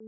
Your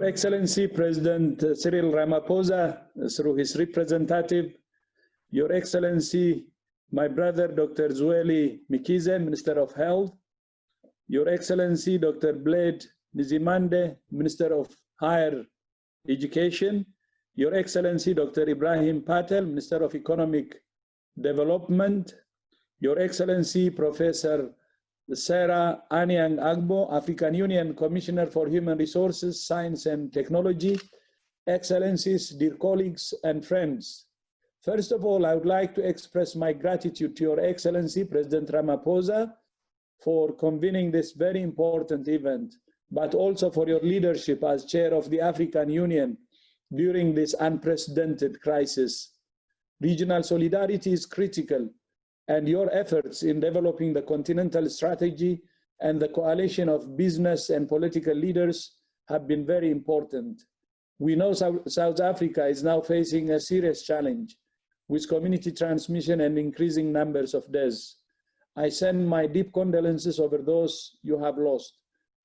Excellency, President Cyril Ramaphosa, through his representative, Your Excellency, my brother, Dr. Zweli Mikize, Minister of Health, Your Excellency, Dr. Blade Nzimande, Minister of Higher Education, Your Excellency, Dr. Ibrahim Patel, Minister of Economic Development, Your Excellency, Professor Sarah Anyang Agbo, African Union Commissioner for Human Resources, Science and Technology, Excellencies, dear colleagues and friends. First of all, I would like to express my gratitude to Your Excellency, President Ramaphosa, for convening this very important event, but also for your leadership as Chair of the African Union during this unprecedented crisis. Regional solidarity is critical, and your efforts in developing the continental strategy and the coalition of business and political leaders have been very important. We know South Africa is now facing a serious challenge with community transmission and increasing numbers of deaths. I send my deep condolences over those you have lost.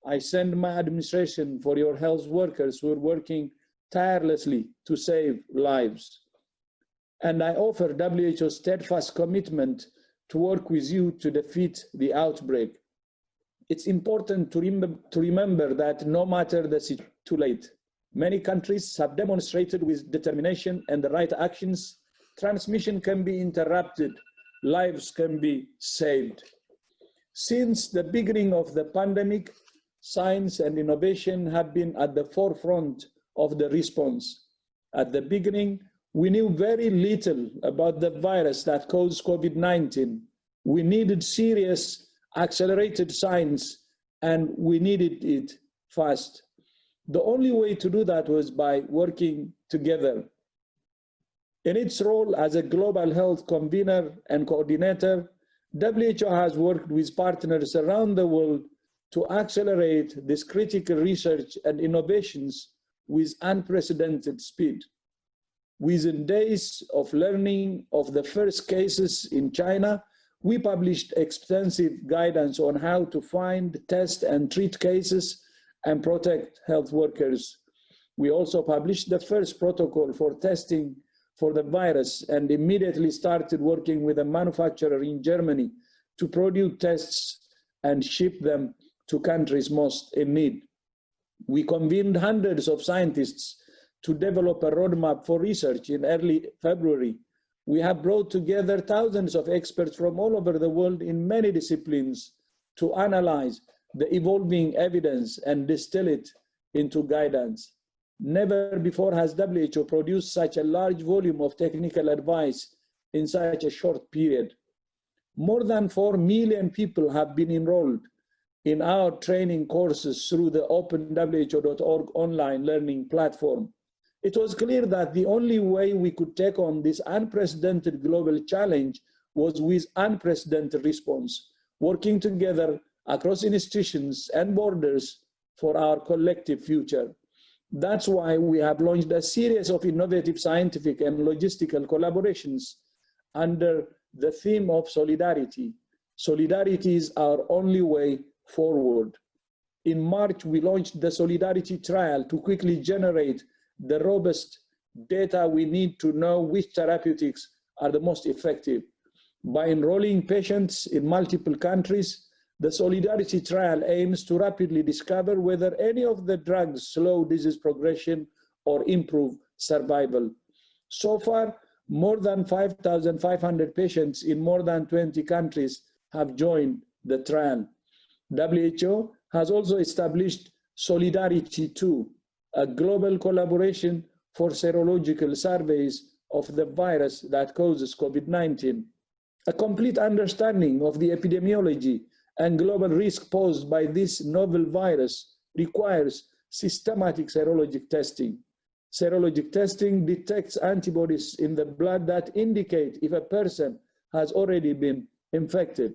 I send my admiration for your health workers who are working tirelessly to save lives. And I offer WHO's steadfast commitment to work with you to defeat the outbreak. It's important to remember that no matter the situation, too late. Many countries have demonstrated with determination and the right actions, transmission can be interrupted, lives can be saved. Since the beginning of the pandemic, science and innovation have been at the forefront of the response. At the beginning, we knew very little about the virus that caused COVID-19. We needed serious, accelerated science, and we needed it fast. The only way to do that was by working together. In its role as a global health convener and coordinator, WHO has worked with partners around the world to accelerate this critical research and innovations with unprecedented speed. Within days of learning of the first cases in China, we published extensive guidance on how to find, test, and treat cases and protect health workers. We also published the first protocol for testing for the virus and immediately started working with a manufacturer in Germany to produce tests and ship them to countries most in need. We convened hundreds of scientists to develop a roadmap for research in early February. We have brought together thousands of experts from all over the world in many disciplines to analyze the evolving evidence and distill it into guidance. Never before has WHO produced such a large volume of technical advice in such a short period. More than 4 million people have been enrolled in our training courses through the openwho.org online learning platform. It was clear that the only way we could take on this unprecedented global challenge was with unprecedented response, working together across institutions and borders for our collective future. That's why we have launched a series of innovative scientific and logistical collaborations under the theme of solidarity. Solidarity is our only way forward. In March, we launched the Solidarity Trial to quickly generate the robust data we need to know which therapeutics are the most effective. By enrolling patients in multiple countries, the Solidarity Trial aims to rapidly discover whether any of the drugs slow disease progression or improve survival. So far, more than 5,500 patients in more than 20 countries have joined the trial. WHO has also established Solidarity 2, a global collaboration for serological surveys of the virus that causes COVID-19. A complete understanding of the epidemiology and global risk posed by this novel virus requires systematic serologic testing. Serologic testing detects antibodies in the blood that indicate if a person has already been infected.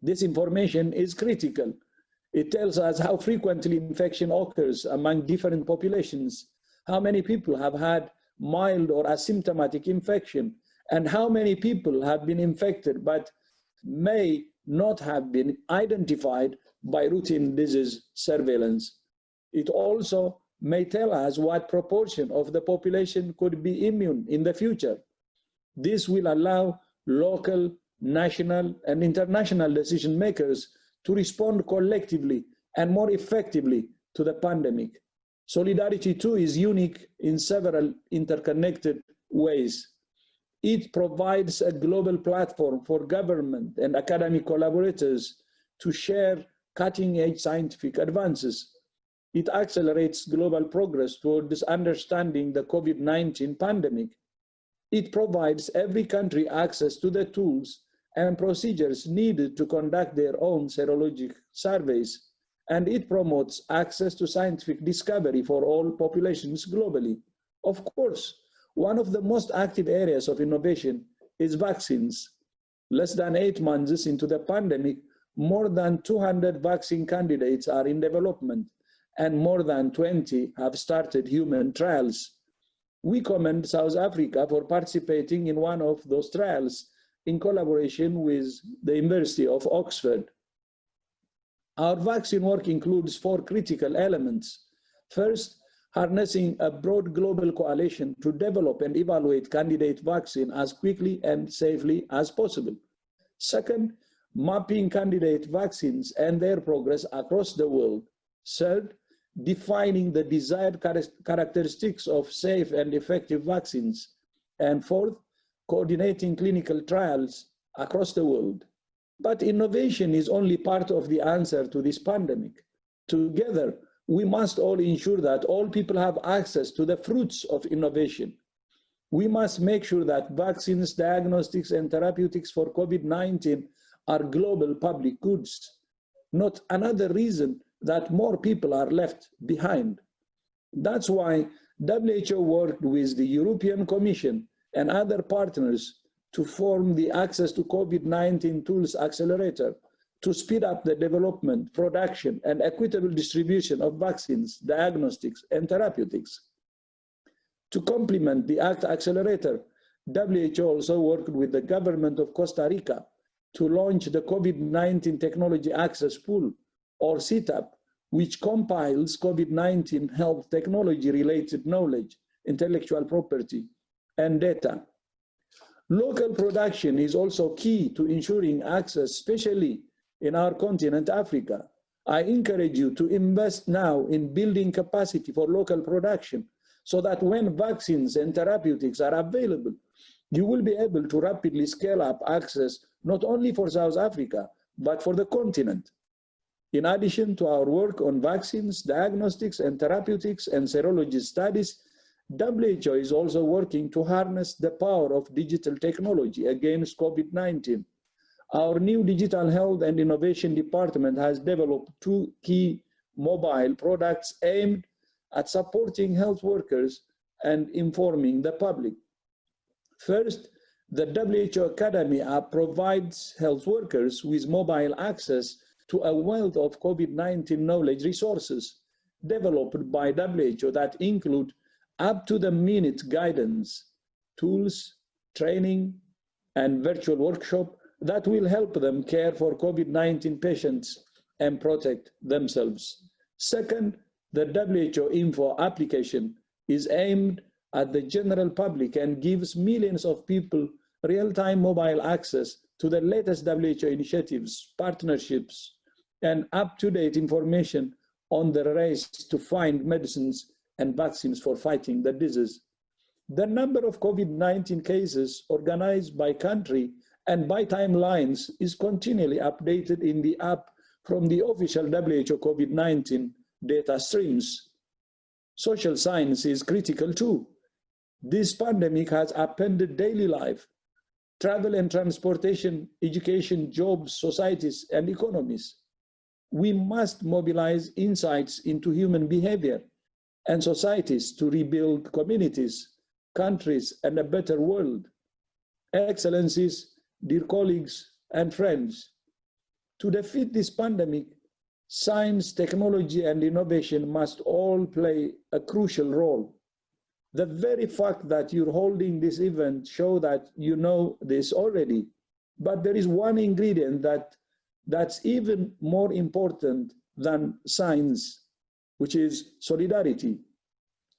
This information is critical. It tells us how frequently infection occurs among different populations, how many people have had mild or asymptomatic infection, and how many people have been infected but may not have been identified by routine disease surveillance. It also may tell us what proportion of the population could be immune in the future. This will allow local, national, and international decision makers to respond collectively and more effectively to the pandemic. Solidarity, too, is unique in several interconnected ways. It provides a global platform for government and academic collaborators to share cutting-edge scientific advances. It accelerates global progress towards understanding the COVID-19 pandemic. It provides every country access to the tools and procedures needed to conduct their own serologic surveys, and it promotes access to scientific discovery for all populations globally. Of course, one of the most active areas of innovation is vaccines. Less than 8 months into the pandemic, more than 200 vaccine candidates are in development, and more than 20 have started human trials. We commend South Africa for participating in one of those trials in collaboration with the University of Oxford. Our vaccine work includes 4 critical elements. First, harnessing a broad global coalition to develop and evaluate candidate vaccine as quickly and safely as possible. Second, mapping candidate vaccines and their progress across the world. Third, defining the desired characteristics of safe and effective vaccines. And fourth, coordinating clinical trials across the world. But innovation is only part of the answer to this pandemic. Together, we must all ensure that all people have access to the fruits of innovation. We must make sure that vaccines, diagnostics, and therapeutics for COVID-19 are global public goods, not another reason that more people are left behind. That's why WHO worked with the European Commission and other partners to form the Access to COVID-19 Tools Accelerator to speed up the development, production, and equitable distribution of vaccines, diagnostics, and therapeutics. To complement the ACT Accelerator, WHO also worked with the government of Costa Rica to launch the COVID-19 Technology Access Pool, or CTAP, which compiles COVID-19 health technology-related knowledge, intellectual property, and data. Local production is also key to ensuring access, especially in our continent, Africa. I encourage you to invest now in building capacity for local production so that when vaccines and therapeutics are available, you will be able to rapidly scale up access not only for South Africa, but for the continent. In addition to our work on vaccines, diagnostics, and therapeutics and serology studies, WHO is also working to harness the power of digital technology against COVID-19. Our new Digital Health and Innovation Department has developed 2 key mobile products aimed at supporting health workers and informing the public. First, the WHO Academy app provides health workers with mobile access to a wealth of COVID-19 knowledge resources developed by WHO that include up-to-the-minute guidance, tools, training, and virtual workshop that will help them care for COVID-19 patients and protect themselves. Second, the WHO Info application is aimed at the general public and gives millions of people real-time mobile access to the latest WHO initiatives, partnerships, and up-to-date information on the race to find medicines and vaccines for fighting the disease. The number of COVID-19 cases organized by country and by timelines is continually updated in the app from the official WHO COVID-19 data streams. Social science is critical too. This pandemic has upended daily life, travel and transportation, education, jobs, societies, and economies. We must mobilize insights into human behavior and societies to rebuild communities, countries, and a better world. Excellencies, dear colleagues and friends, to defeat this pandemic, science, technology, and innovation must all play a crucial role. The very fact that you're holding this event show that you know this already. But there is one ingredient that's even more important than science, which is solidarity.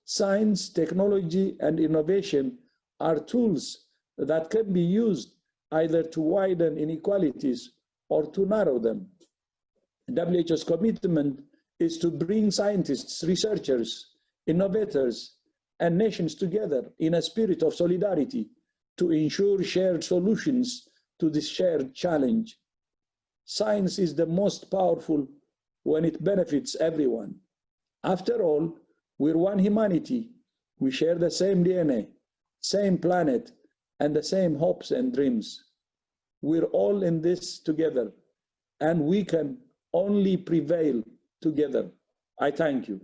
Science, technology, and innovation are tools that can be used either to widen inequalities or to narrow them. WHO's commitment is to bring scientists, researchers, innovators, and nations together in a spirit of solidarity to ensure shared solutions to this shared challenge. Science is the most powerful when it benefits everyone. After all, we're one humanity. We share the same DNA, same planet, and the same hopes and dreams. We're all in this together, and we can only prevail together. I thank you.